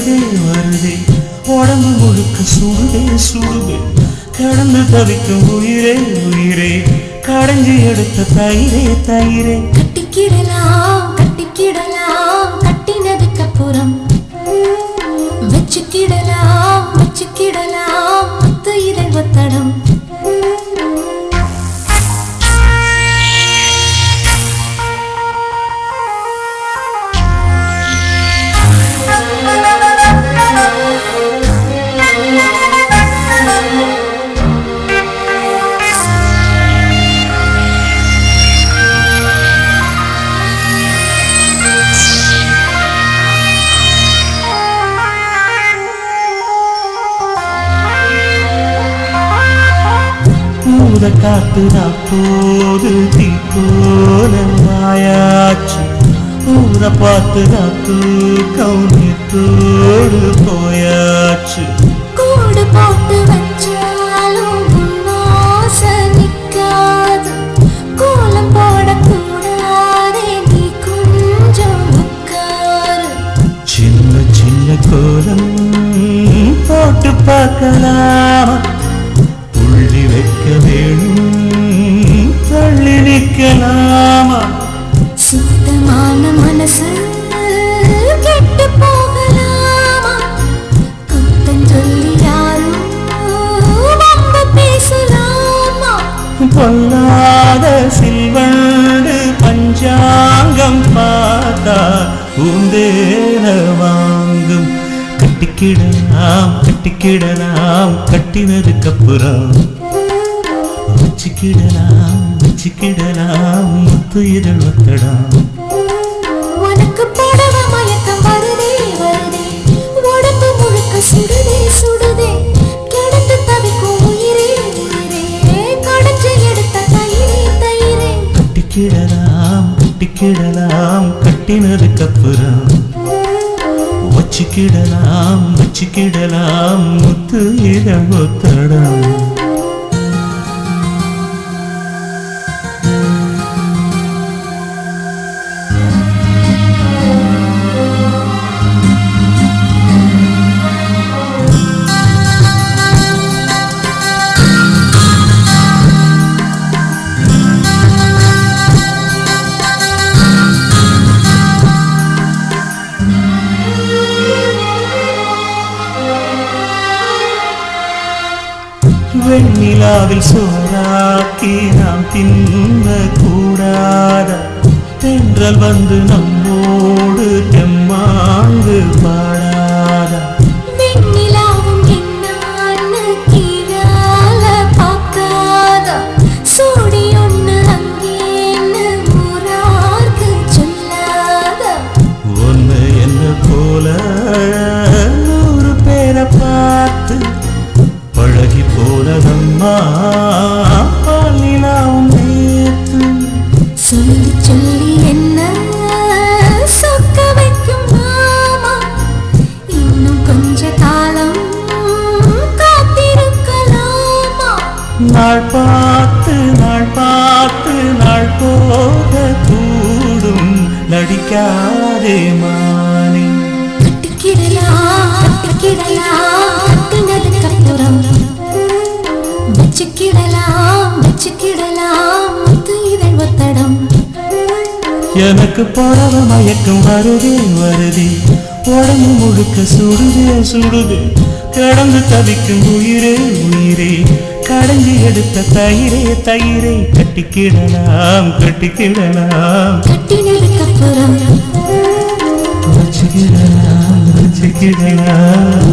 வருதே வருதே உடம்பு முழுக்க சுடுதே சுடுதே கடந்து தவிக்கும் உயிரே உயிரே கடைஞ்சி எடுத்த தயிரே தயிரே கட்டிக்கிடலாம் கட்டிக்கிடலாம் கட்டினதுக்கு அப்புறம் வச்சுக்கிடலாம் வச்சுக்கிடலாம் முத்து இதழ் ஒத்தடம் பூத காத்துதா போது தீ போல மாயாச்சு ஊர பார்த்துதா தூக்கம் தோடு போயாச்சு கூடு போட்டு வச்சாலும் வாசம் நிக்காது கோலம் போடக்கூடாதே நீ கொஞ்சம் உட்காரு சின்ன சின்ன கோலம் போட்டு பார்க்கலாம் புள்ளி வைக்க வேணும் தள்ளி நிற்கலாமா சுத்தமான மனசு கெட்டு போகலாமா குத்தம் சொல்லி யாரும் வந்து பேசலாமா பொல்லாத சில்வண்டு பஞ்சாங்கம் பார்த்தா பூந்தேன வாங்கும் கட்டிக்கிடலாம் கட்டிக்கிடலாம் கட்டினதுக்கு அப்புறம் வச்சுக்கிடலாம் வச்சுக்கிடலாம் முத்து இதழ் ஒத்தடம் உனக்கு போடவ மயக்கம் வருதே வருதே உடம்பு முழுக்க சுடுதே சுடுதே கிடந்து தவிக்கும் உயிரே உயிரே கடைஞ்சி எடுத்த தயிரே தயிரே கட்டிக்கிடலாம் கட்டிக்கிடலாம் கட்டினதுக்கு அப்புறம் வச்சுக்கிடலாம் வச்சுக்கிடலாம் முத்து இதழ் ஒத்தடம் வெண்ணிலாவில் சோறாக்கி நாம் தின்ன கூடாத தென்றல் வந்து நம்மோடு தெம்மாங்கு பாடாத வெண்ணிலாவும் என்னான்னு கீழால பார்க்காத சூடி ஒண்ணு அங்கேன்னு ஊரார்க்கு சொல்லாத ஒன்னு என்ன போல 100 பேரை பார்த்து பழகி போனதம்மா பாலினாவும் நேத்து சொல்லி சொல்லி என்ன சொக்க வைக்கும் மாமா இன்னும் கொஞ்ச காலம் காத்திருக்கலாமா நாள் பார்த்து நாள் பார்த்து நாள் போக கூடும் நடிக்காதே மானே கட்டிக்கிடலாம் கட்டிக்கிடலாம் கட்டினதுக்கு அப்புறம் வச்சுக்கிடலாம் வச்சுக்கிடலாம் முத்து இதழ் ஒத்தடம் எனக்கு போறவ மயக்கம் வருதே வருதே உடம்பு முழுக்க சுடுதே சுடுதே கடந்து தவிக்கும் உயிரே உயிரே கடைஞ்சி எடுத்த தயிரே தயிரே கட்டிக்கிடலாம் கட்டிக்கிடலாம் கட்டினதுக்கு அப்புறம் வச்சுக்கிடலாம் வச்சுக்கிடலாம்